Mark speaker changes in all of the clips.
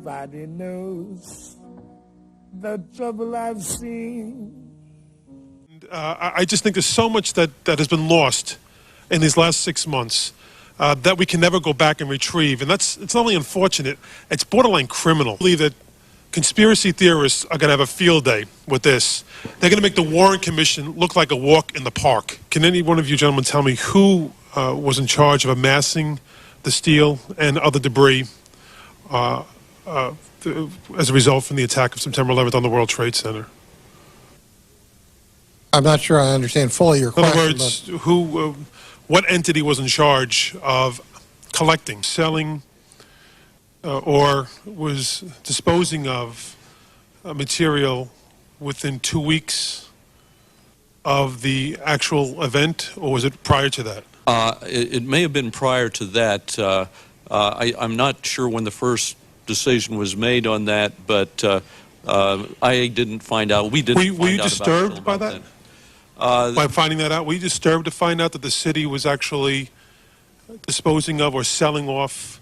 Speaker 1: Nobody knows the trouble I've seen.
Speaker 2: I just think there's so much that has been lost in these last 6 months that we can never go back and retrieve. And it's not only unfortunate, it's borderline criminal. I believe that conspiracy theorists are going to have a field day with this. They're going to make the Warren Commission look like a walk in the park. Can any one of you gentlemen tell me who was in charge of amassing the steel and other debris as a result from the attack of September 11th on the World Trade Center?
Speaker 3: I'm not sure I understand fully your question.
Speaker 2: In other words, what entity was in charge of collecting, selling, or was disposing of material within 2 weeks of the actual event, or was it prior to that?
Speaker 4: It may have been prior to that. I'm not sure when the first decision was made on that, but I didn't find out. We didn't.
Speaker 2: Were you disturbed by that? By finding that out? Were you disturbed to find out that the city was actually disposing of or selling off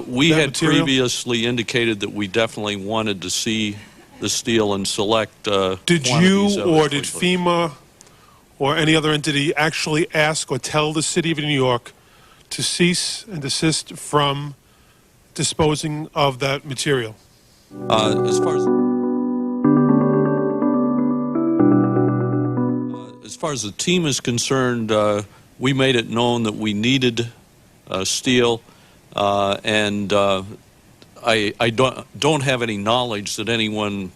Speaker 4: we had
Speaker 2: material?
Speaker 4: Previously indicated that we definitely wanted to see the steel and select
Speaker 2: Did you or did FEMA or any other entity actually ask or tell the city of New York to cease and desist from disposing of that material?
Speaker 4: As far as the team is concerned, we made it known that we needed steel, and I don't have any knowledge that anyone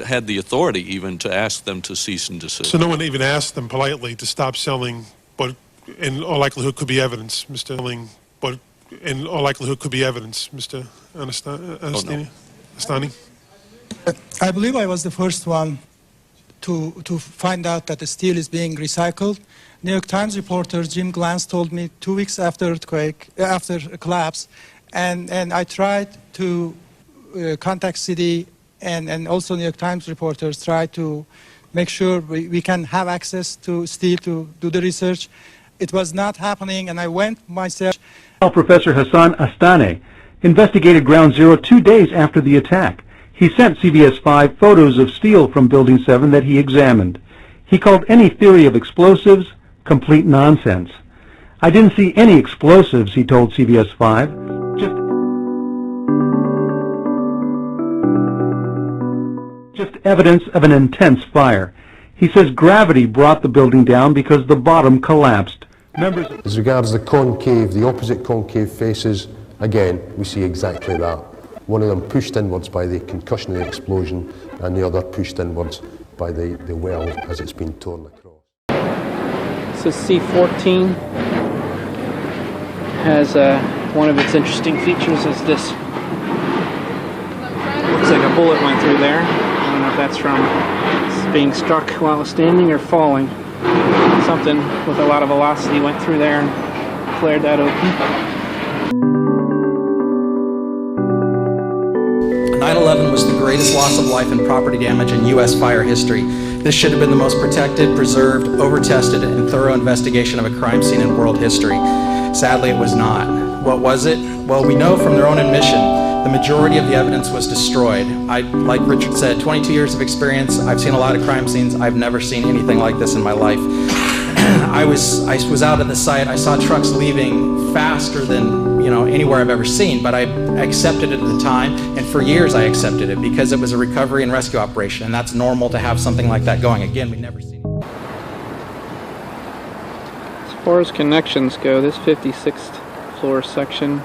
Speaker 4: had the authority even to ask them to cease and desist.
Speaker 2: So no one even asked them politely to stop selling, but in all likelihood could be evidence, Mr. Eileen, but in all likelihood could be evidence, Mr. Anastani?
Speaker 5: I believe I was the first one to find out that the steel is being recycled. New York Times reporter Jim Glantz told me 2 weeks after a collapse, and I tried to contact city, and also New York Times reporters tried to make sure we can have access to steel to do the research. It was not happening, and I went myself.
Speaker 6: Professor Hassan Astane investigated Ground Zero 2 days after the attack. He sent CBS 5 photos of steel from Building 7 that he examined. He called any theory of explosives complete nonsense. I didn't see any explosives, he told CBS 5. Just evidence of an intense fire. He says gravity brought the building down because the bottom collapsed.
Speaker 7: As regards the concave, the opposite concave faces, again, we see exactly that. One of them pushed inwards by the concussion of the explosion, and the other pushed inwards by the well as it's been torn across.
Speaker 8: So C-14 has one of its interesting features is this. Looks like a bullet went through there. I don't know if that's from being struck while standing or falling. Something with a lot of velocity went through there and flared that open.
Speaker 9: 9/11 was the greatest loss of life and property damage in U.S. fire history. This should have been the most protected, preserved, over-tested, and thorough investigation of a crime scene in world history. Sadly, it was not. What was it? Well, we know from their own admission, the majority of the evidence was destroyed. Like Richard said, 22 years of experience, I've seen a lot of crime scenes. I've never seen anything like this in my life. I was out at the site. I saw trucks leaving faster than anywhere I've ever seen, but I accepted it at the time, and for years I accepted it because it was a recovery and rescue operation, and that's normal to have something like that going. Again, we've never seen it.
Speaker 8: As far as connections go, this 56th floor section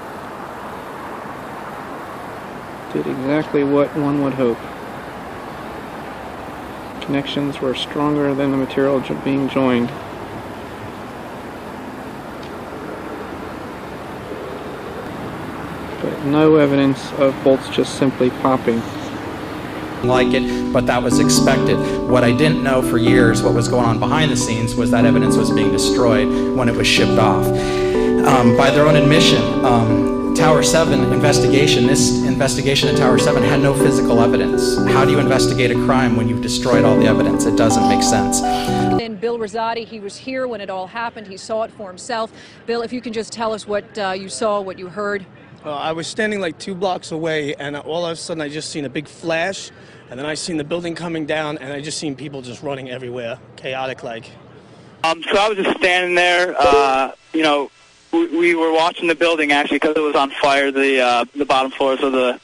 Speaker 8: did exactly what one would hope. Connections were stronger than the material being joined. But no evidence of bolts just simply popping.
Speaker 9: Like it, but that was expected. What I didn't know for years, what was going on behind the scenes, was that evidence was being destroyed when it was shipped off. By their own admission, Tower 7 investigation, this investigation at Tower 7 had no physical evidence. How do you investigate a crime when you've destroyed all the evidence? It doesn't make sense.
Speaker 10: And Bill Rosati, he was here when it all happened. He saw it for himself. Bill, if you can just tell us what you saw, what you heard
Speaker 11: I was standing like 2 blocks away, and all of a sudden I just seen a big flash, and then I seen the building coming down, and I just seen people just running everywhere, chaotic like.
Speaker 12: So I was just standing there, you know, we were watching the building actually because it was on fire. The bottom floors of the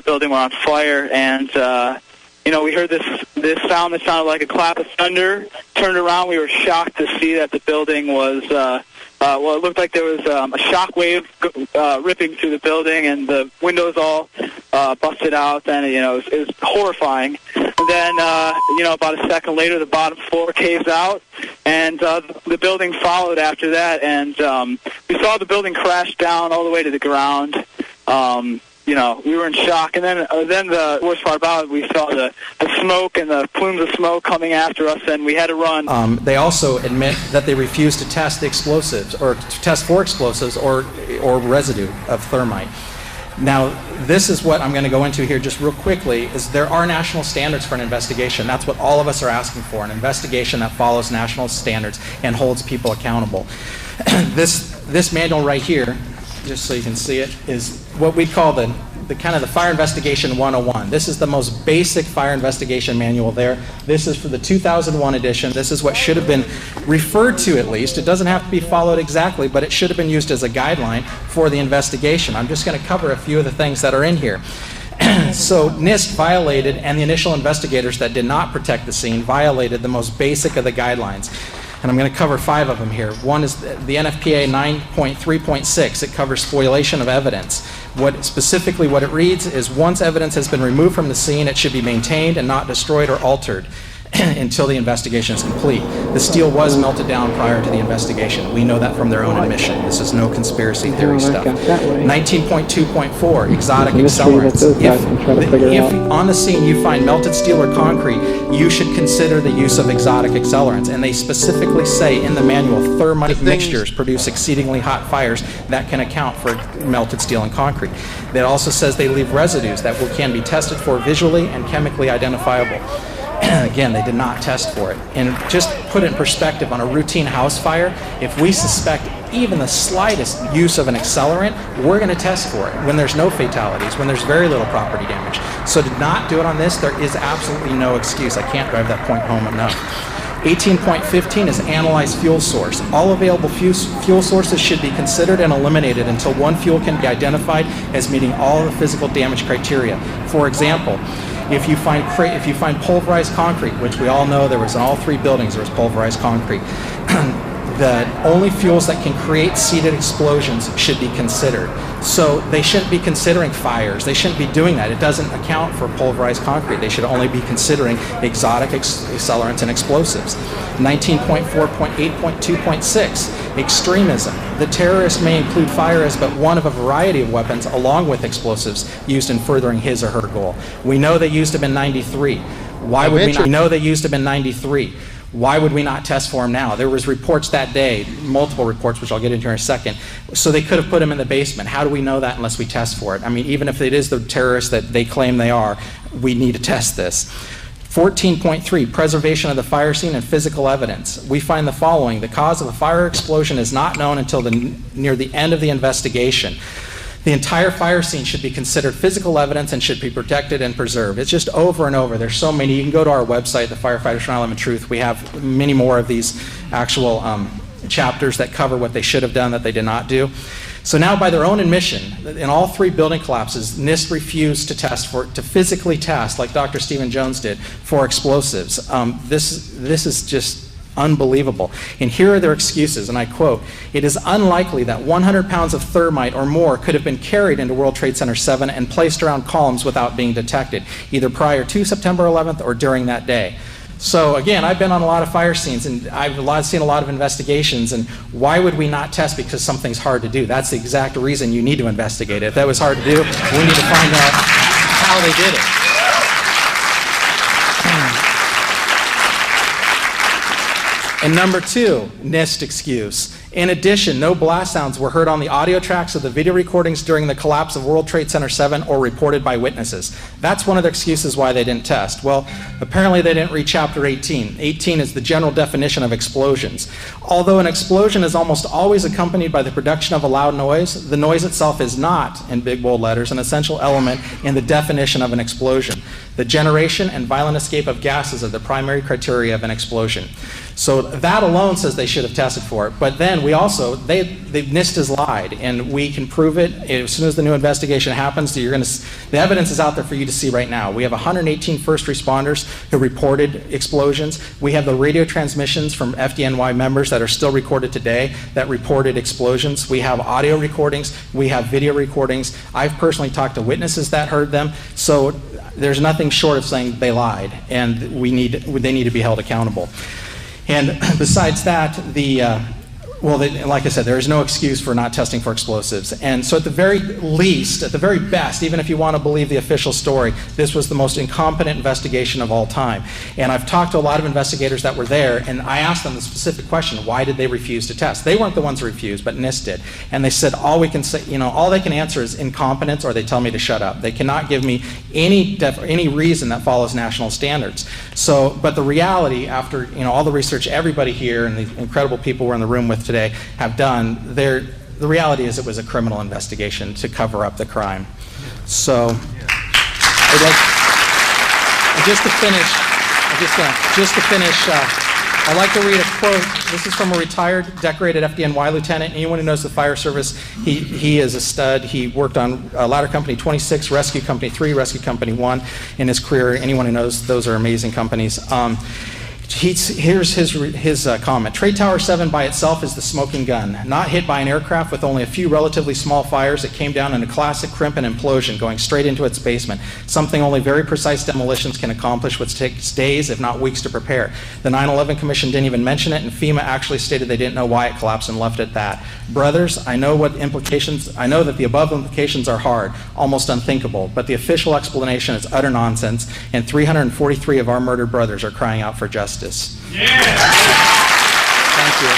Speaker 12: building were on fire, and you know, we heard this sound that sounded like a clap of thunder. Turned around, we were shocked to see that the building was well, it looked like there was a shock wave ripping through the building, and the windows all busted out, and you know, it was horrifying. And then you know, about a second later, the bottom floor caves out, and the building followed after that, and we saw the building crash down all the way to the ground. You know, we were in shock, and then the worst part about it, we saw the smoke and the plumes of smoke coming after us, and we had to run.
Speaker 9: They also admit that they refused to test the explosives, or to test for explosives or residue of thermite. Now, this is what I'm going to go into here just real quickly, is there are national standards for an investigation. That's what all of us are asking for, an investigation that follows national standards and holds people accountable. This manual right here, just so you can see it, is what we call the kind of the Fire Investigation 101. This is the most basic fire investigation manual there. This is for the 2001 edition. This is what should have been referred to, at least. It doesn't have to be followed exactly, but it should have been used as a guideline for the investigation. I'm just going to cover a few of the things that are in here. So NIST violated, and the initial investigators that did not protect the scene violated the most basic of the guidelines. And I'm going to cover 5 of them here. One is the NFPA 9.3.6. It covers spoliation of evidence. Specifically what it reads is, once evidence has been removed from the scene, it should be maintained and not destroyed or altered until the investigation is complete. The steel was melted down prior to the investigation. We know that from their own admission. This is no conspiracy theory stuff. 19.2.4, exotic accelerants. If on the scene you find melted steel or concrete, you should consider the use of exotic accelerants. And they specifically say in the manual, thermite mixtures produce exceedingly hot fires that can account for melted steel and concrete. It also says they leave residues that can be tested for visually and chemically identifiable. Again, they did not test for it. And just put it in perspective, on a routine house fire, if we suspect even the slightest use of an accelerant, we're going to test for it when there's no fatalities, when there's very little property damage. So to not do it on this, there is absolutely no excuse. I can't drive that point home enough. 18.15 is analyze fuel source. All available fuel sources should be considered and eliminated until one fuel can be identified as meeting all the physical damage criteria. For example, if you find pulverized concrete, which we all know there was in all 3 buildings, there was pulverized concrete, the only fuels that can create seeded explosions should be considered. So they shouldn't be considering fires. They shouldn't be doing that. It doesn't account for pulverized concrete. They should only be considering exotic accelerants and explosives. 19.4.8.2.6, extremism. The terrorist may include fire as but one of a variety of weapons along with explosives used in furthering his or her goal. We know they used them in 93. Why would we not? We know they used them in 93. Why would we not test for them now? There was reports that day, multiple reports, which I'll get into in a second. So they could have put them in the basement. How do we know that unless we test for it? I mean, even if it is the terrorists that they claim they are, we need to test this. 14.3, preservation of the fire scene and physical evidence. We find the following: the cause of a fire explosion is not known until near the end of the investigation. The entire fire scene should be considered physical evidence and should be protected and preserved. It's just over and over. There's so many. You can go to our website, the Firefighters for 9/11 Truth. We have many more of these actual chapters that cover what they should have done that they did not do. So now, by their own admission, in all 3 building collapses, NIST refused to physically test, like Dr. Stephen Jones did, for explosives. This is just unbelievable. And here are their excuses, and I quote, "It is unlikely that 100 pounds of thermite or more could have been carried into World Trade Center 7 and placed around columns without being detected, either prior to September 11th or during that day." So again, I've been on a lot of fire scenes, and I've seen a lot of investigations, and why would we not test because something's hard to do? That's the exact reason you need to investigate it. If that was hard to do, we need to find out how they did it. And number 2, NIST excuse, In addition, no blast sounds were heard on the audio tracks of the video recordings during the collapse of World Trade Center 7 or reported by witnesses. That's one of the excuses why they didn't test. Well, apparently they didn't read Chapter 18. 18 is the general definition of explosions. Although an explosion is almost always accompanied by the production of a loud noise, the noise itself is not, in big bold letters, an essential element in the definition of an explosion. The generation and violent escape of gases are the primary criteria of an explosion. So that alone says they should have tested for it. But then we also, NIST has lied, and we can prove it as soon as the new investigation happens. The evidence is out there for you to see right now. We have 118 first responders who reported explosions. We have the radio transmissions from FDNY members that are still recorded today that reported explosions. We have audio recordings. We have video recordings. I've personally talked to witnesses that heard them. So there's nothing short of saying they lied, and they need to be held accountable. And besides that, like I said, there is no excuse for not testing for explosives. And so at the very least, at the very best, even if you want to believe the official story, this was the most incompetent investigation of all time. And I've talked to a lot of investigators that were there, and I asked them the specific question, why did they refuse to test? They weren't the ones who refused, but NIST did. And they said, all we can say, all they can answer is incompetence, or they tell me to shut up. They cannot give me any reason that follows national standards. So, but the reality, after all the research everybody here and the incredible people we're in the room with today have done, the reality is it was a criminal investigation to cover up the crime. So, just to finish, I'd like to read a quote. This is from a retired, decorated FDNY lieutenant. Anyone who knows the fire service, he is a stud. He worked on Ladder Company 26, Rescue Company 3, Rescue Company 1 in his career. Anyone who knows, those are amazing companies. Here's his comment. Trade Tower 7 by itself is the smoking gun, not hit by an aircraft with only a few relatively small fires. It came down in a classic crimp and implosion, going straight into its basement, something only very precise demolitions can accomplish, which takes days, if not weeks, to prepare. The 9/11 Commission didn't even mention it, and FEMA actually stated they didn't know why it collapsed and left it at that. Brothers, I know that the above implications are hard, almost unthinkable, but the official explanation is utter nonsense, and 343 of our murdered brothers are crying out for justice. Yeah. Thank you.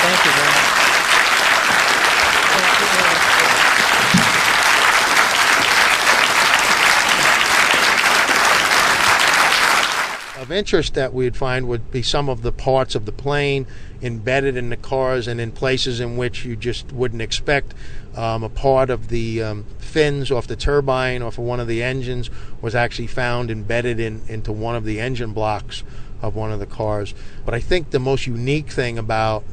Speaker 9: Thank you very much.
Speaker 13: Of interest that we'd find would be some of the parts of the plane embedded in the cars and in places in which you just wouldn't expect. A part of the fins off the turbine off of one of the engines was actually found embedded into one of the engine blocks of one of the cars. But I think the most unique thing about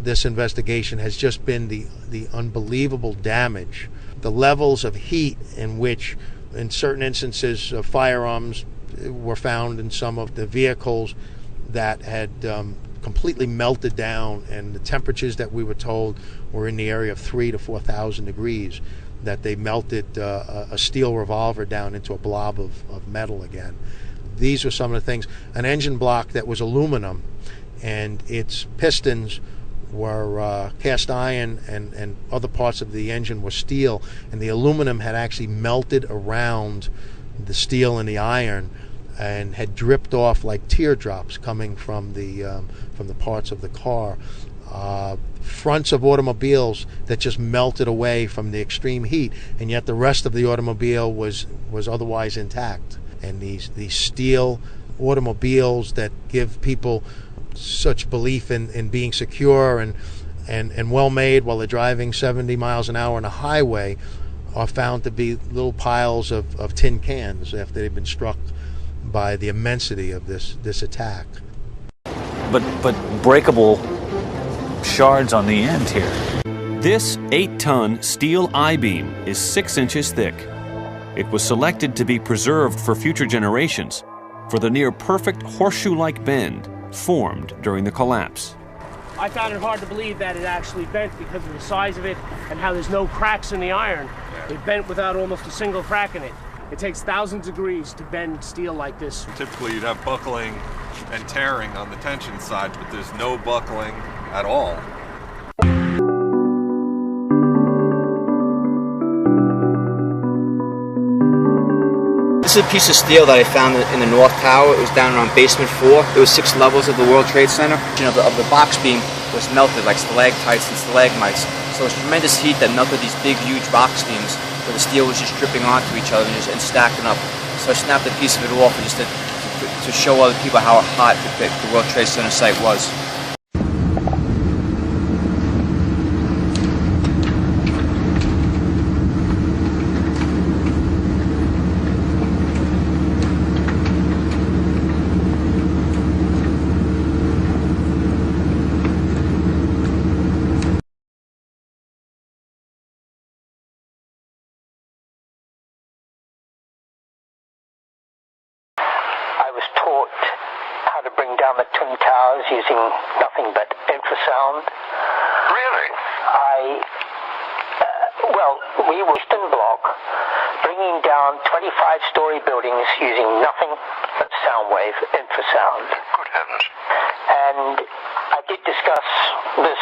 Speaker 13: this investigation has just been the unbelievable damage, the levels of heat in which, in certain instances, firearms were found in some of the vehicles that had completely melted down, and the temperatures that we were told were in the area of 3,000 to 4,000 degrees, that they melted a steel revolver down into a blob of metal again. These were some of the things. An engine block that was aluminum, and its pistons were cast iron, and other parts of the engine were steel, and the aluminum had actually melted around the steel and the iron and had dripped off like teardrops coming from the parts of the car. Fronts of automobiles that just melted away from the extreme heat, and yet the rest of the automobile was otherwise intact. And these steel automobiles that give people such belief in being secure and well made while they're driving 70 miles an hour on a highway are found to be little piles of tin cans after they've been struck by the immensity of this attack.
Speaker 14: But breakable shards on the end here. This 8-ton steel I-beam is 6 inches thick. It was selected to be preserved for future generations for the near-perfect horseshoe-like bend formed during the collapse.
Speaker 15: I found it hard to believe that it actually bent because of the size of it and how there's no cracks in the iron. It bent without almost a single crack in it. It takes thousands of degrees to bend steel like this.
Speaker 16: Typically you'd have buckling and tearing on the tension side, but there's no buckling at all.
Speaker 14: This
Speaker 17: is a piece of steel that I found in the North Tower. It was down around basement 4. There was 6 levels of the World Trade Center. Of the box beam was melted like stalactites and stalagmites. So it was tremendous heat that melted these big, huge box beams where the steel was just dripping onto each other and stacking up. So I snapped a piece of it off just to show other people how hot the World Trade Center site was.
Speaker 18: The Twin Towers using nothing but infrasound.
Speaker 19: Really?
Speaker 18: We were Eastern Bloc bringing down 25-story buildings using nothing but sound wave infrasound.
Speaker 19: Good heavens.
Speaker 18: And I did discuss this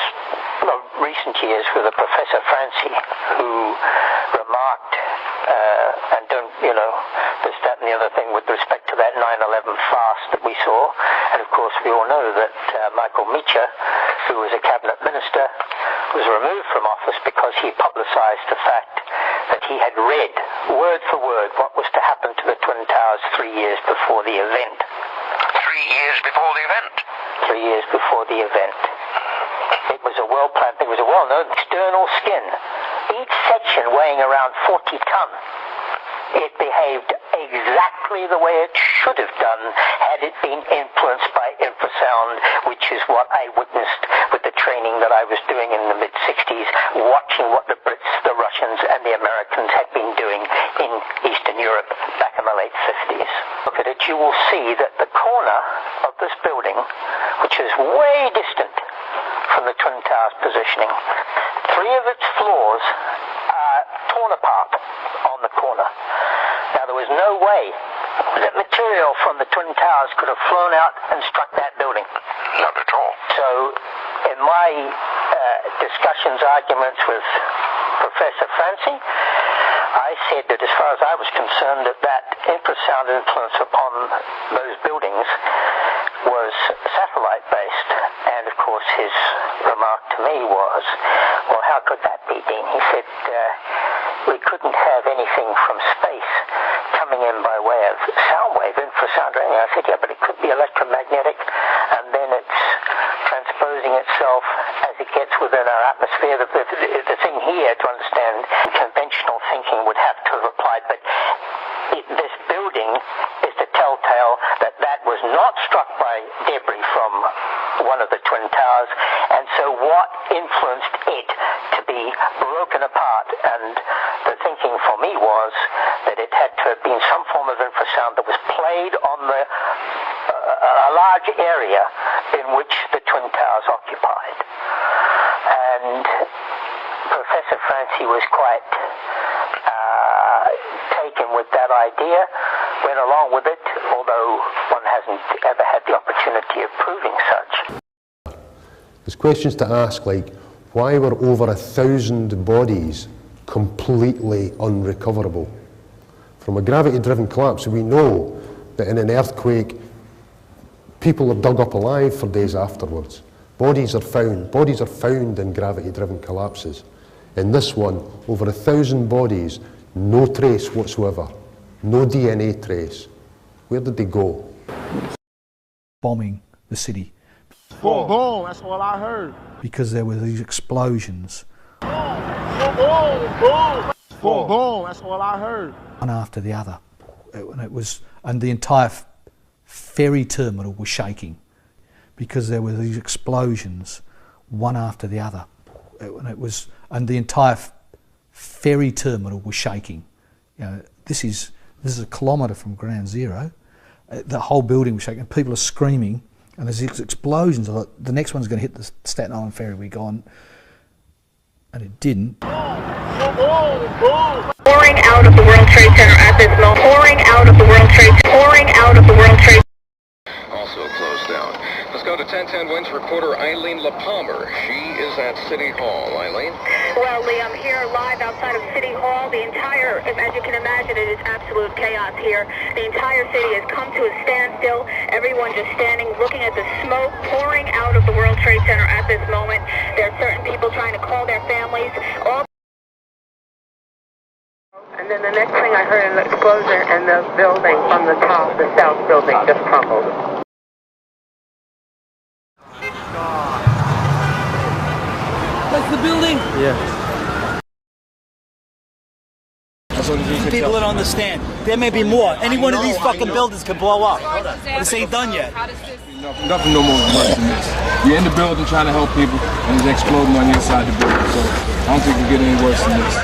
Speaker 18: recent years with a Professor Francie, who remarked, and don't, this, that, and the other thing with respect to that 9/11 fast that we saw. And of course, we all know that Michael Meacher, who was a cabinet minister, was removed from office because he publicized the fact that he had read, word for word, what was to happen to the Twin Towers 3 years before the event.
Speaker 19: 3 years before the event?
Speaker 18: 3 years before the event. It was a well-planned thing. It was a well-known external skin. Each section weighing around 40 ton. It behaved exactly the way it should have done had it been influenced by infrasound, which is what I witnessed with the training that I was doing in the mid-60s, watching what the Brits, the Russians, and the Americans had been doing in Eastern Europe back in the late 50s. Look at it, you will see that the corner of this building, which is way distant from the Twin Towers positioning, 3 of its floors are torn apart on the corner. Now, there was no way that material from the Twin Towers could have flown out and struck that building.
Speaker 19: Not at all.
Speaker 18: So, in my discussions, arguments with Professor Francie, I said that as far as I was concerned, that infrasound influence upon those buildings was satellite-based. And, of course, his remark to me was, well, how could that be, Dean? He said, we couldn't have anything from space coming in by way of sound wave, infrasound or anything. I said, yeah, but it could be electromagnetic, and then it's transposing itself as it gets within our atmosphere. The thing here, to understand, conventional thinking would have to have applied, but this building is the telltale that was not struck by debris from one of the Twin Towers, and so what influenced it to be broken apart? And the thinking for me was that it had to have been some form of infrasound that was played on a large area in which the Twin Towers occupied. And Professor Francie was quite taken with that idea, went along with it, although one hasn't ever had the opportunity of proving such.
Speaker 7: There's questions to ask like, why were over 1,000 bodies completely unrecoverable? From a gravity-driven collapse, we know that in an earthquake, people are dug up alive for days afterwards. Bodies are found in gravity-driven collapses. In this one, over 1,000 bodies, no trace whatsoever, no DNA trace. Where did they go?
Speaker 20: Bombing the city.
Speaker 21: Boom, boom, that's all I heard.
Speaker 20: Because there were these explosions.
Speaker 21: Boom, boom, boom, boom, that's all I heard.
Speaker 20: One after the other. And the entire ferry terminal was shaking because there were these explosions, one after the other. And the entire ferry terminal was shaking. This is a kilometre from ground zero. The whole building was shaking. People are screaming, and there's these explosions. I thought the next one's going to hit the Staten Island ferry. We're gone, and it didn't.
Speaker 22: Pouring out of the World Trade Center at this moment. Pouring out of the World Trade. Pouring out of the World Trade.
Speaker 19: Also closed down. Let's
Speaker 1: go to 1010 Winds reporter Eileen Lehpamer. She is at City Hall. Eileen?
Speaker 22: Well, Lee, I'm here live outside of City Hall. The entire, as you can imagine, it is absolute chaos here. The entire city has come to a standstill. Everyone just standing, looking at the smoke pouring out of the World Trade Center at this moment. There are certain people trying to call their families.
Speaker 3: And then the next thing I heard, an explosion, and the building from the top, the south building, just crumbled.
Speaker 23: That's the building?
Speaker 24: Yeah.
Speaker 23: People don't understand. There may be more. Any one of these fucking buildings could blow up. This ain't done yet.
Speaker 25: Nothing no more worse than this. You're in the building trying to help people, and it's exploding on the inside the building. So I don't think it can get any worse than this.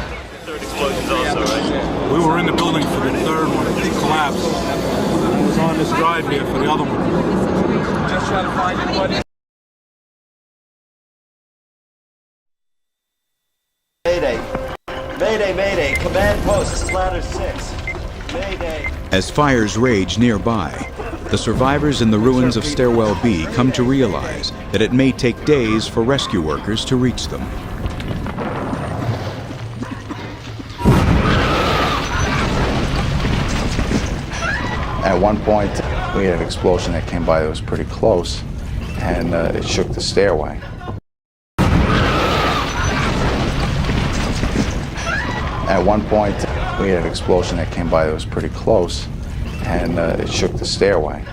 Speaker 26: Third explosions also, right? We were in the building for the third one. It collapsed. I was on this drive here for the other one.
Speaker 25: Just trying to find anybody.
Speaker 27: Mayday. Mayday, mayday. Command post, this is ladder 6. Mayday.
Speaker 28: As fires rage nearby, the survivors in the ruins of Stairwell B come to realize that it may take days for rescue workers to reach them.
Speaker 29: At one point, we had an explosion that came by that was pretty close, and it shook the stairway. At one point, we had an explosion that came by that was pretty close, and it shook the stairway.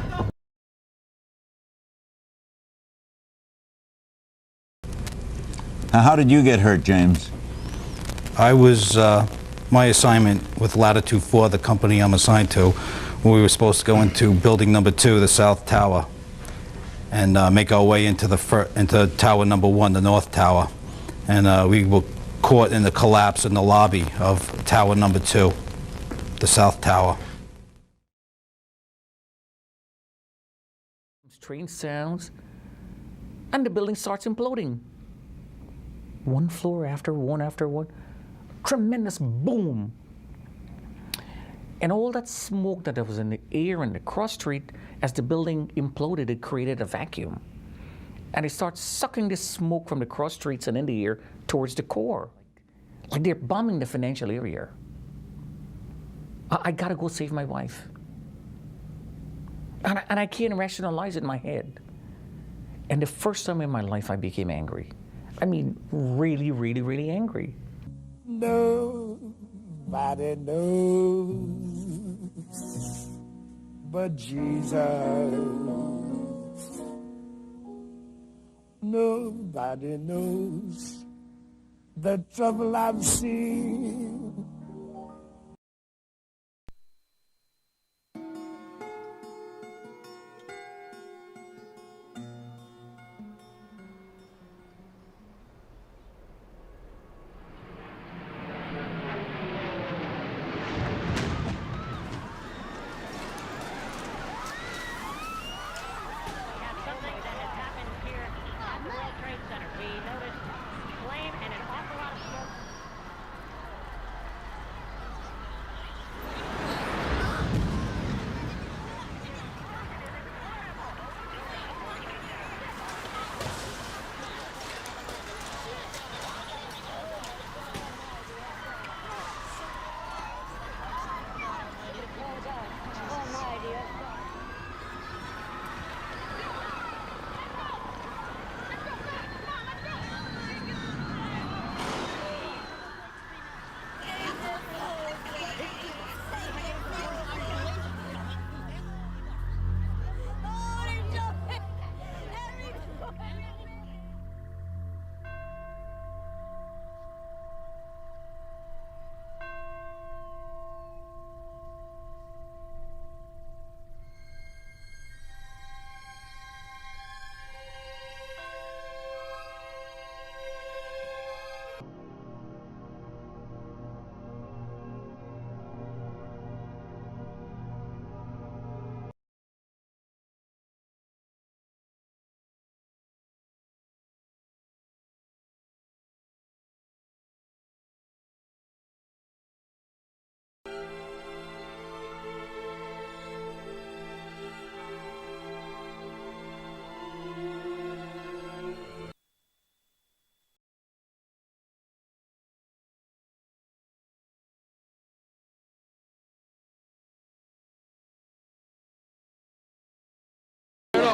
Speaker 30: Now, how did you get hurt, James?
Speaker 31: I was, my assignment with Latitude 4, the company I'm assigned to, we were supposed to go into building number 2, the South Tower, and make our way into into Tower number 1, the North Tower. And we were caught in the collapse in the lobby of Tower number 2, the South Tower.
Speaker 32: Strange sounds, and the building starts imploding. One floor after one. Tremendous boom. And all that smoke that was in the air and the cross street, as the building imploded, it created a vacuum. And it starts sucking the smoke from the cross streets and in the air towards the core. Like they're bombing the financial area. I gotta go save my wife. And I can't rationalize it in my head. And the first time in my life I became angry. I mean, really, really, really angry.
Speaker 33: Nobody knows but Jesus. Nobody knows the trouble I've seen.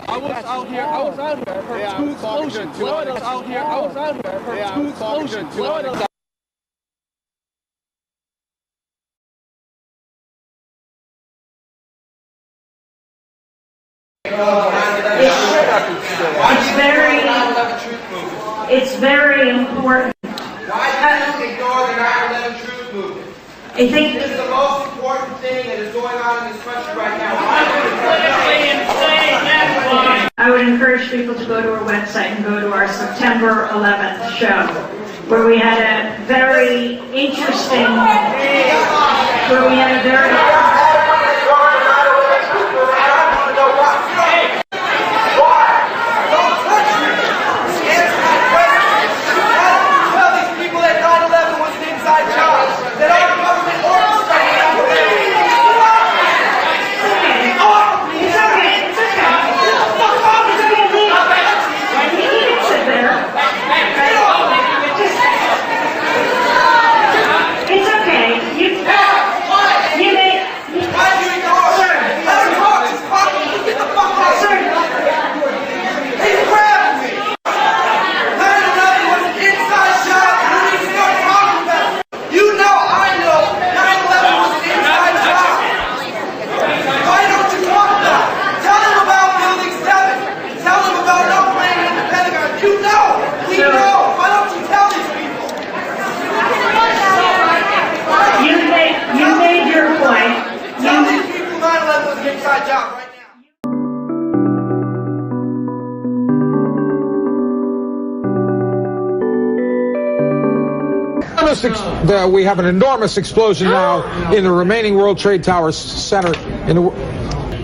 Speaker 25: I was out here. I heard two explosions. I was out here. I heard two explosions.
Speaker 2: It's very important.
Speaker 27: Why do you ignore the 9/11 truth movement?
Speaker 2: I think
Speaker 27: this is the most important thing that is going on in this country right now.
Speaker 2: I would encourage people to go to our website and go to our September 11th show, where we had a very interesting,
Speaker 4: We have an enormous explosion now in the remaining World Trade Tower Center.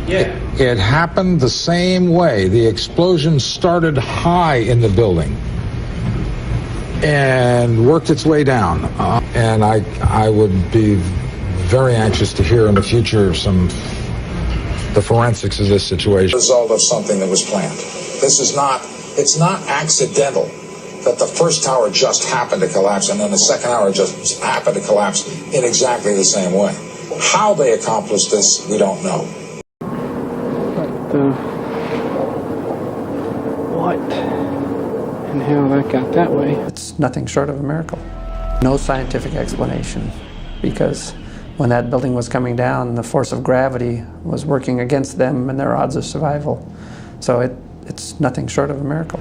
Speaker 4: It happened the same way. The explosion started high in the building and worked its way down. And I would be very anxious to hear in the future the forensics of this situation.
Speaker 5: Result of something that was planned. It's not accidental that the first tower just happened to collapse and then the second tower just happened to collapse in exactly the same way. How they accomplished this, we don't know.
Speaker 6: But what and how that got that way?
Speaker 8: It's nothing short of a miracle. No scientific explanation, because when that building was coming down, the force of gravity was working against them and their odds of survival. So it's nothing short of a miracle.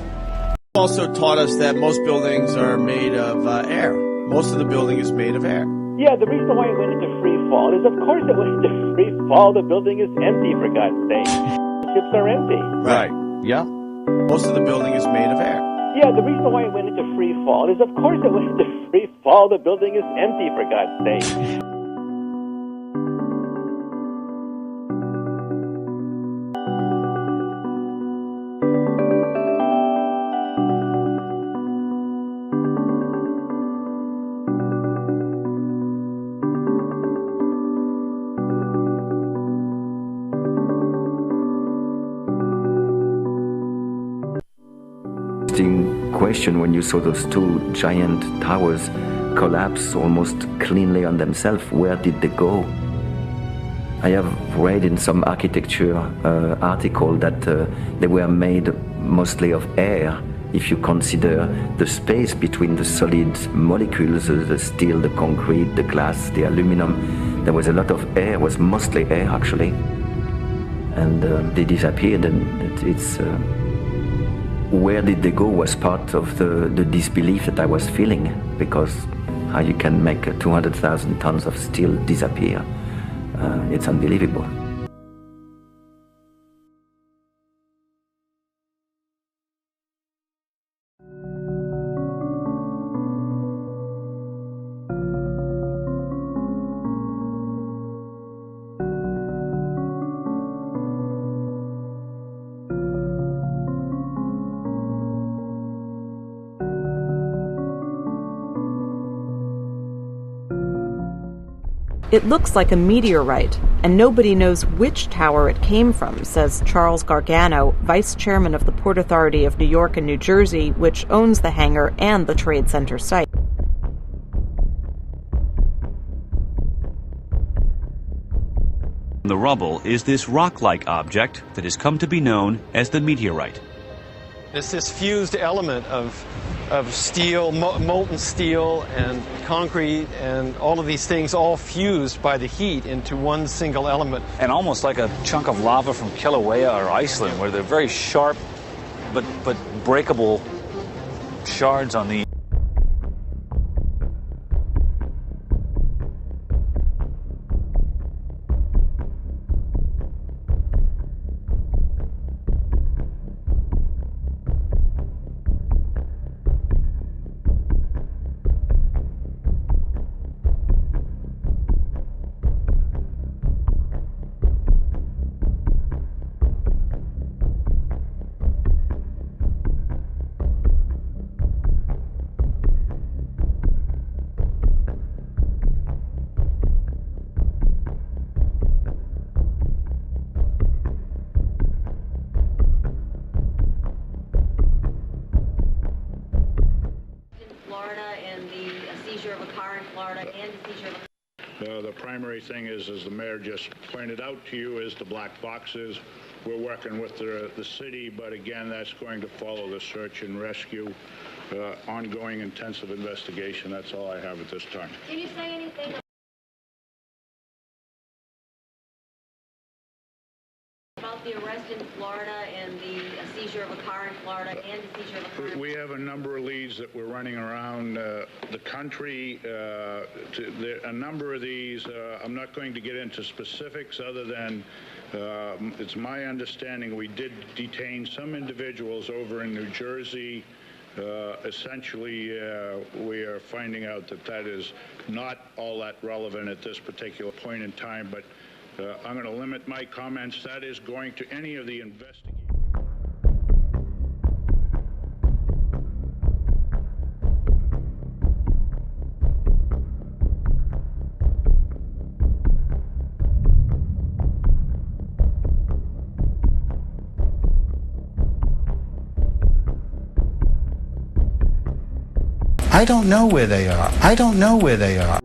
Speaker 9: Also taught us that most buildings are made of air. Most of the building is made of air.
Speaker 10: Yeah, the reason why it went into free fall is, of course, it went into free fall. The building is empty, for God's sake. Ships are empty.
Speaker 9: Right. Yeah. Most of the building is made of air.
Speaker 10: Yeah, the reason why it went into free fall is, of course, it went into free fall. The building is empty, for God's sake.
Speaker 11: Question when you saw those two giant towers collapse almost cleanly on themselves. Where did they go? I have read in some architecture article that they were made mostly of air. If you consider the space between the solid molecules, the steel, the concrete, the glass, the aluminum, there was a lot of air. It was mostly air actually, and they disappeared. And it's where did they go was part of the disbelief that I was feeling, because how you can make 200,000 tons of steel disappear, it's unbelievable.
Speaker 12: It looks like a meteorite, and nobody knows which tower it came from, says Charles Gargano, vice chairman of the Port Authority of New York and New Jersey, which owns the hangar and the Trade Center site.
Speaker 1: The rubble is this rock-like object that has come to be known as the meteorite.
Speaker 7: It's this fused element of steel, molten steel and concrete and all of these things all fused by the heat into one single element.
Speaker 13: And almost like a chunk of lava from Kilauea or Iceland, where they're very sharp but breakable shards on the...
Speaker 14: The primary thing is, as the mayor just pointed out to you, is the black boxes. We're working with the city, but again, that's going to follow the search and rescue, ongoing intensive investigation. That's all I have at this time.
Speaker 22: Can you say anything about the arrest in Florida and the seizure of a car in Florida and the seizure of a car?
Speaker 14: We have a number of leads that we're running around the country. A number of these, I'm not going to get into specifics other than it's my understanding we did detain some individuals over in New Jersey. Essentially, we are finding out that is not all that relevant at this particular point in time, but I'm going to limit my comments. That is going to any of the investigators.
Speaker 29: I don't know where they are. I don't know where they are.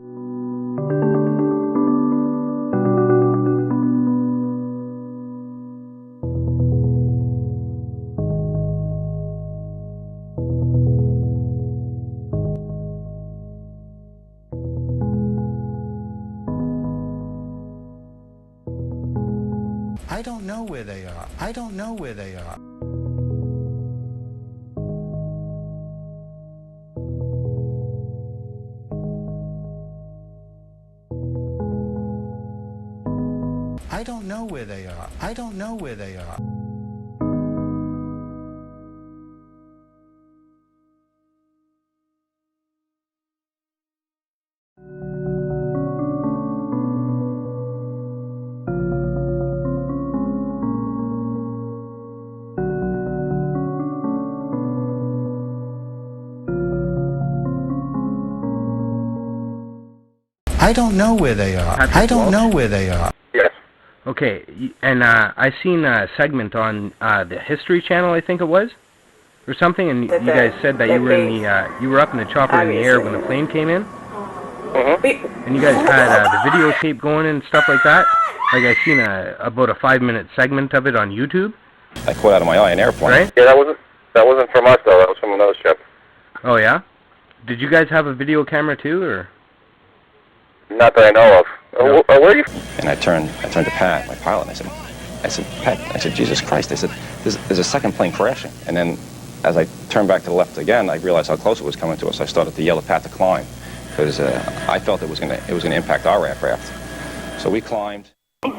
Speaker 29: I don't know where they are. I don't know where they are. I don't know where they are. I don't know where they are. I don't know where they are. I don't know where they are.
Speaker 15: Yes. Okay, and I seen a segment on the History Channel, I think it was, or something, and you guys said that you were in the you were up in the chopper in the air when the plane came in. And you guys had the videotape going and stuff like that. Like I seen about a 5-minute segment of it on YouTube.
Speaker 16: I caught out of my eye an airplane.
Speaker 15: Right? Yeah, that wasn't from us though. That was from another ship.
Speaker 16: Oh yeah. Did you guys have a video camera too, or?
Speaker 15: Not that I know of.
Speaker 16: No.
Speaker 15: Where are you?
Speaker 16: And I turned to Pat, my pilot, and I said, Pat, I said, Jesus Christ, I said, there's a second plane crashing. And then, as I turned back to the left again, I realized how close it was coming to us. I started to yell at Pat to climb, because I felt it was gonna impact our aircraft. So we climbed.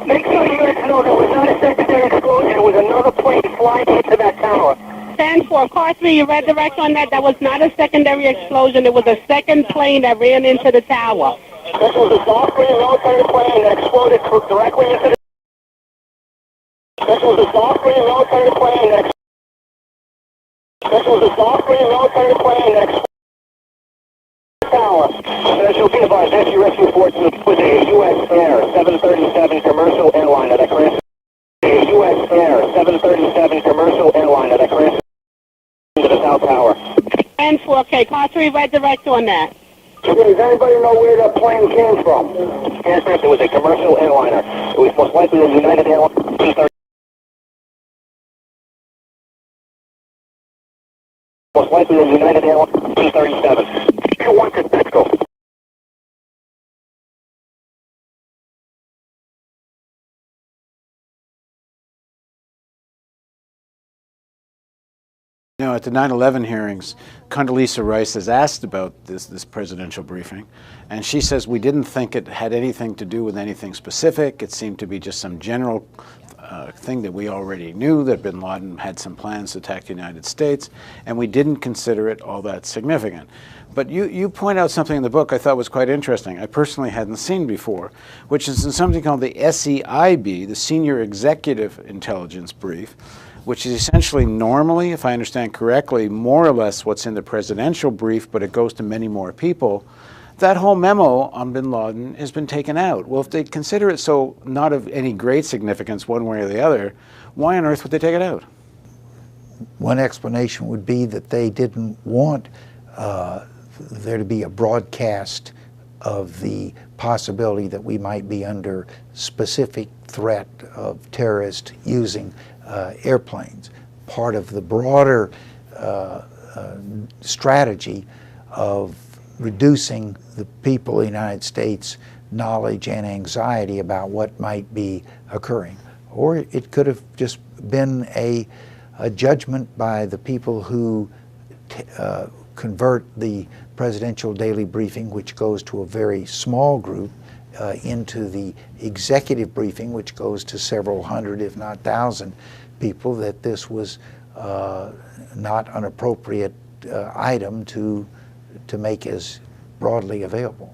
Speaker 22: Make sure you guys know there was not a secondary explosion. It was another plane flying into that tower. 10-4, car 3, you read direct on that. That was not a secondary explosion. It was a second plane that ran into the tower. This was a Gulf Green military plane that exploded directly into the... This was a Gulf Green military plane that... This was a Gulf Green military plane that exploded the tower. As you'll be advised, rescue reports was a U.S. Air 737 commercial airliner that crashed. A U.S. Air 737 commercial airliner that crashed into the South Tower. And 4K, car 3, red direct on that.
Speaker 10: Does anybody know where that plane came from? Yes, sir. It was a commercial airliner. It was most likely the United Airlines 230. Most likely the United Airlines 237. You want to go?
Speaker 3: You know, at the 9/11 hearings, Condoleezza Rice is asked about this presidential briefing, and she says we didn't think it had anything to do with anything specific. It seemed to be just some general thing that we already knew, that bin Laden had some plans to attack the United States, and we didn't consider it all that significant. But you point out something in the book I thought was quite interesting, I personally hadn't seen before, which is in something called the SEIB, the Senior Executive Intelligence Brief, which is essentially normally, if I understand correctly, more or less what's in the presidential brief, but it goes to many more people. That whole memo on bin Laden has been taken out. Well, if they consider it so not of any great significance one way or the other, why on earth would they take it out?
Speaker 17: One explanation would be that they didn't want there to be a broadcast of the possibility that we might be under specific threat of terrorists using airplanes. Part of the broader strategy of reducing the people of the United States' knowledge and anxiety about what might be occurring. Or it could have just been a judgment by the people who convert the presidential daily briefing, which goes to a very small group, into the executive briefing, which goes to several hundred, if not thousand people, that this was not an appropriate item to make as broadly available.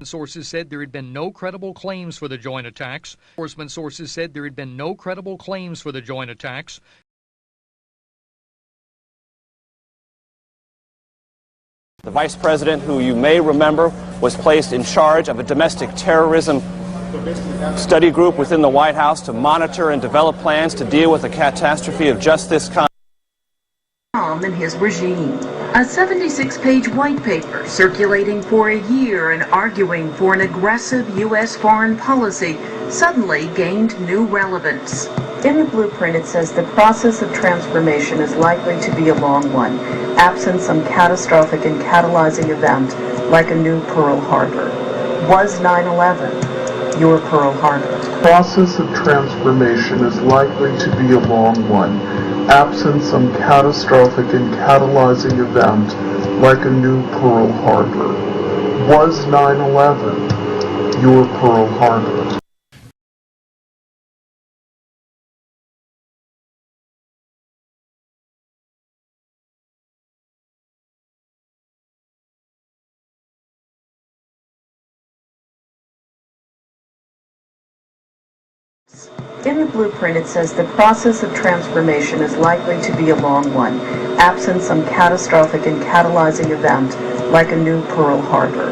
Speaker 18: Sources said there had been no credible claims for the joint attacks. Enforcement sources said there had been no credible claims for the joint attacks.
Speaker 19: The vice president, who you may remember, was placed in charge of a domestic terrorism study group within the White House to monitor and develop plans to deal with a catastrophe of just this kind.
Speaker 20: And his regime. A 76-page white paper circulating for a year and arguing for an aggressive U.S. foreign policy suddenly gained new relevance. In the blueprint, it says the process of transformation is likely to be a long one, absent some catastrophic and catalyzing event like a new Pearl Harbor. Was 9/11 your Pearl Harbor?
Speaker 21: The process of transformation is likely to be a long one, absent some catastrophic and catalyzing event like a new Pearl Harbor. Was 9/11 your Pearl Harbor?
Speaker 20: In the blueprint, it says the process of transformation is likely to be a long one, absent some catastrophic and catalyzing event like a new Pearl Harbor.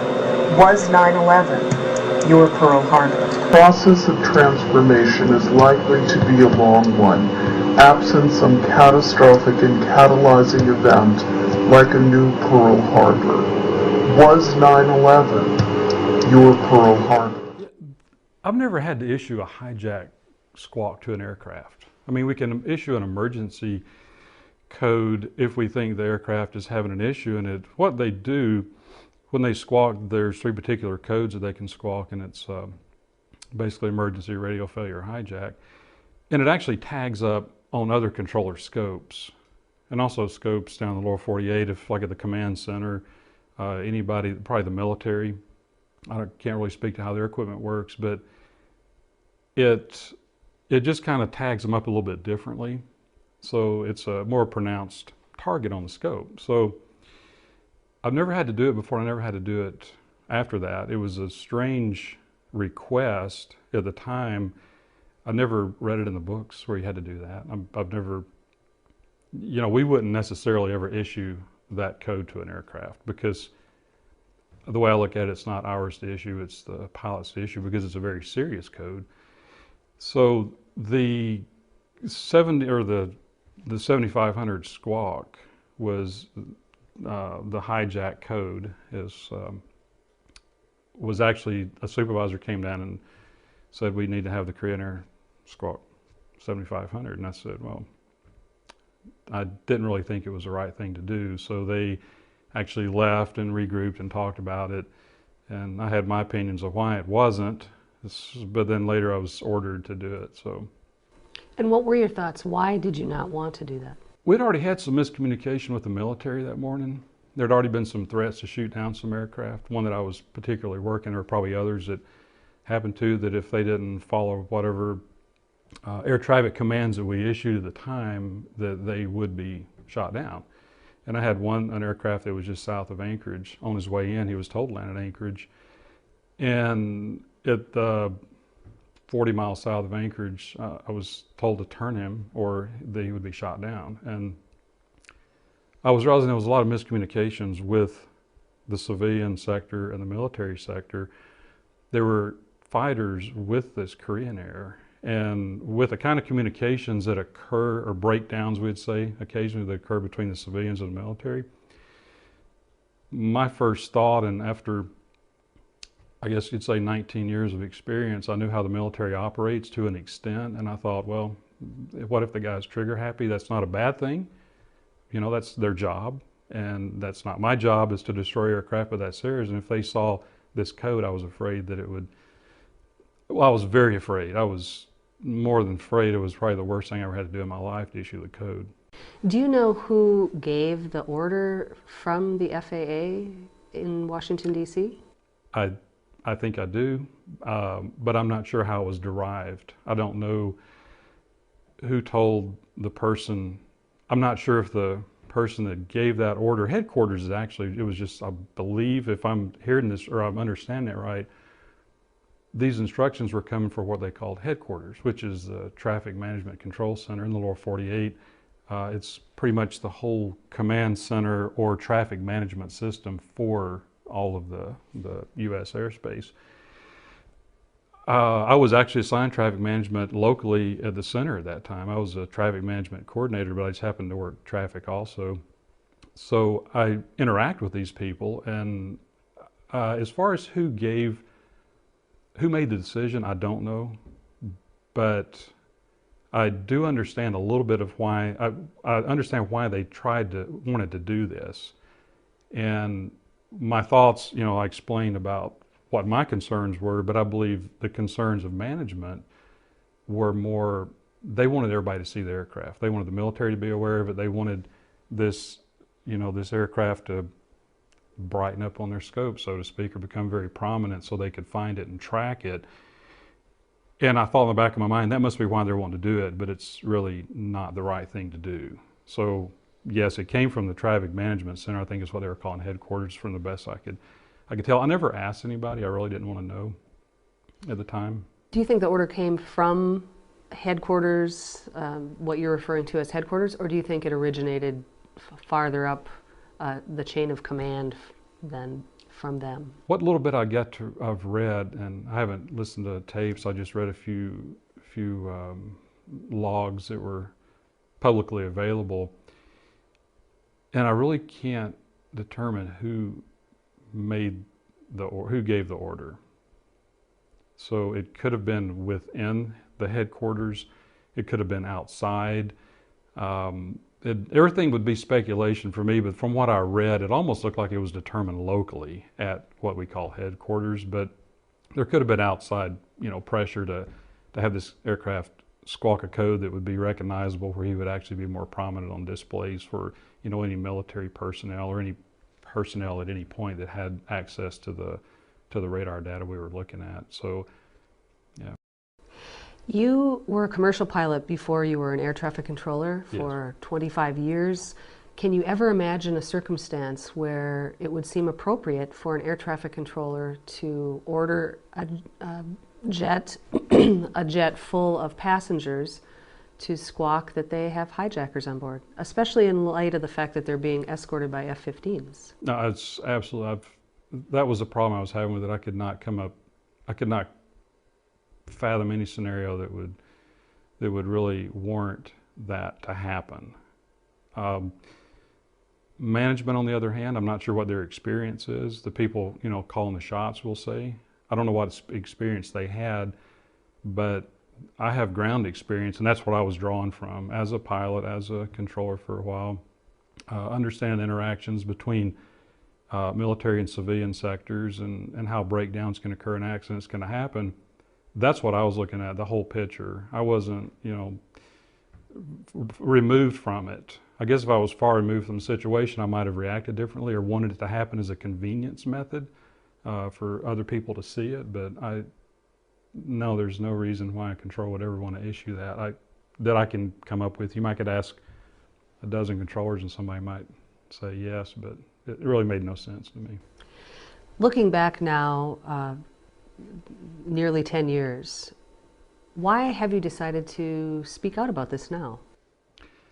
Speaker 20: Was 9/11 your Pearl Harbor?
Speaker 21: The process of transformation is likely to be a long one, absent some catastrophic and catalyzing event like a new Pearl Harbor. Was 9/11 your Pearl Harbor?
Speaker 23: I've never had to issue a hijack squawk to an aircraft. I mean, we can issue an emergency code if we think the aircraft is having an issue, and what they do when they squawk, there's 3 particular codes that they can squawk, and it's basically emergency radio failure hijack, and it actually tags up on other controller scopes, and also scopes down the lower 48, if like at the command center, anybody, probably the military. I can't really speak to how their equipment works, but it just kind of tags them up a little bit differently. So it's a more pronounced target on the scope. So I've never had to do it before. I never had to do it after that. It was a strange request at the time. I never read it in the books where you had to do that. I've never, you know, we wouldn't necessarily ever issue that code to an aircraft because the way I look at it, it's not ours to issue, it's the pilot's to issue because it's a very serious code. So the 7500 squawk was the hijack code. Was actually a supervisor came down and said we need to have the Korean Air squawk 7500, and I said, well, I didn't really think it was the right thing to do. So they actually left and regrouped and talked about it, and I had my opinions of why it wasn't, but then later I was ordered to do it. So.
Speaker 2: And what were your thoughts? Why did you not want to do that?
Speaker 23: We'd already had some miscommunication with the military that morning. There'd already been some threats to shoot down some aircraft, one that I was particularly working, or probably others that happened to, that if they didn't follow whatever air traffic commands that we issued at the time, that they would be shot down. And I had an aircraft that was just south of Anchorage. On his way in, he was told to land at Anchorage. And at 40 miles south of Anchorage, I was told to turn him or that he would be shot down. And I was realizing there was a lot of miscommunications with the civilian sector and the military sector. There were fighters with this Korean Air, and with the kind of communications that occur, or breakdowns we'd say occasionally that occur between the civilians and the military, my first thought, and after I guess you'd say 19 years of experience, I knew how the military operates to an extent, and I thought, well, what if the guy's trigger happy? That's not a bad thing. You know, that's their job, and that's not my job, is to destroy aircraft of that series. And if they saw this code, I was afraid that it would, well, I was very afraid. I was more than afraid. It was probably the worst thing I ever had to do in my life, to issue the code.
Speaker 2: Do you know who gave the order from the FAA in Washington, D.C.?
Speaker 23: I think I do, but I'm not sure how it was derived. I don't know who told the person. I'm not sure if the person that gave that order, headquarters is actually, it was just, I believe, if I'm hearing this or I'm understanding it right, these instructions were coming for what they called headquarters, which is the Traffic Management Control Center in the lower 48. It's pretty much the whole command center or traffic management system for all of the U.S. airspace. I was actually assigned traffic management locally at the center at that time. I was a traffic management coordinator, but I just happened to work traffic also. So I interact with these people, and as far as who made the decision, I don't know, but I do understand a little bit of why. I understand why they wanted to do this, and my thoughts, you know, I explained about what my concerns were, but I believe the concerns of management were more, they wanted everybody to see the aircraft. They wanted the military to be aware of it. They wanted this, you know, this aircraft to brighten up on their scope, so to speak, or become very prominent so they could find it and track it. And I thought in the back of my mind, that must be why they're wanting to do it, but it's really not the right thing to do. So yes, it came from the Traffic Management Center. I think is what they were calling headquarters, from the best I could tell. I never asked anybody. I really didn't want to know at the time.
Speaker 2: Do you think the order came from headquarters, what you're referring to as headquarters, or do you think it originated farther up the chain of command than from them? What
Speaker 23: little bit I've read, and I haven't listened to tapes, I just read a few logs that were publicly available, and I really can't determine who gave the order. So it could have been within the headquarters, it could have been outside. Everything would be speculation for me, but from what I read, it almost looked like it was determined locally at what we call headquarters, but there could have been outside, you know, pressure to have this aircraft squawk a code that would be recognizable, where he would actually be more prominent on displays for, you know, any military personnel or any personnel at any point that had access to the radar data we were looking at. So, yeah.
Speaker 2: You were a commercial pilot before you were an air traffic controller for 25 years. Can you ever imagine a circumstance where it would seem appropriate for an air traffic controller to order a jet full of passengers to squawk that they have hijackers on board, especially in light of the fact that they're being escorted by F-15s?
Speaker 23: No, it's absolutely, that was the problem I was having with it. I could not fathom any scenario that would really warrant that to happen. Management, on the other hand, I'm not sure what their experience is. The people, you know, calling the shots, will say. I don't know what experience they had, but I have ground experience, and that's what I was drawing from as a pilot, as a controller for a while. Understand interactions between military and civilian sectors, and how breakdowns can occur and accidents can happen. That's what I was looking at, the whole picture. I wasn't, you know, removed from it. I guess if I was far removed from the situation, I might have reacted differently or wanted it to happen as a convenience method for other people to see it. But no, there's no reason why a controller would ever want to issue that I can come up with. You might could ask a dozen controllers and somebody might say yes, but it really made no sense to me.
Speaker 2: Looking back now, nearly 10 years, why have you decided to speak out about this now?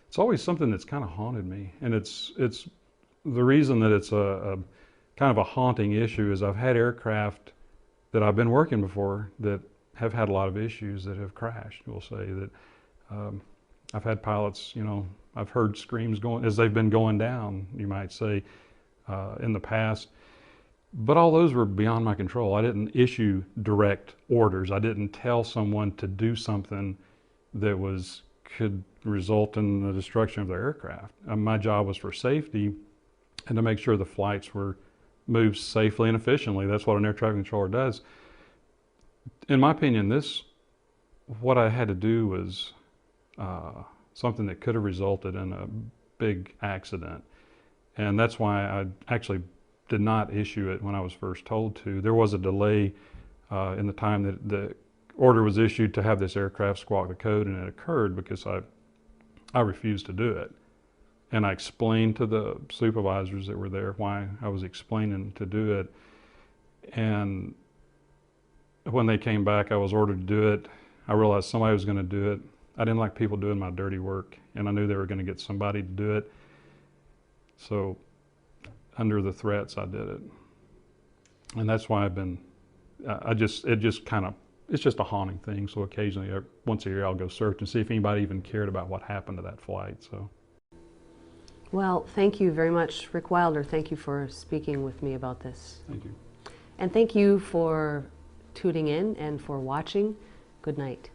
Speaker 23: It's always something that's kind of haunted me, and it's the reason that it's a kind of a haunting issue is I've had aircraft that I've been working before that have had a lot of issues that have crashed. We'll say that I've had pilots, you know, I've heard screams going as they've been going down, you might say, in the past. But all those were beyond my control. I didn't issue direct orders. I didn't tell someone to do something that could result in the destruction of their aircraft. My job was for safety and to make sure the flights were moved safely and efficiently. That's what an air traffic controller does. In my opinion, what I had to do was something that could have resulted in a big accident. And that's why I actually did not issue it when I was first told to. There was a delay in the time that the order was issued to have this aircraft squawk the code, and it occurred because I refused to do it. And I explained to the supervisors that were there why I was explaining to do it. And when they came back, I was ordered to do it. I realized somebody was going to do it. I didn't like people doing my dirty work, and I knew they were going to get somebody to do it. So under the threats, I did it. And that's why I've been, it's just a haunting thing. So occasionally, once a year, I'll go search and see if anybody even cared about what happened to that flight. So.
Speaker 2: Well, thank you very much, Rick Wilder. Thank you for speaking with me about this.
Speaker 23: Thank you.
Speaker 2: And thank you for tuning in and for watching. Good night.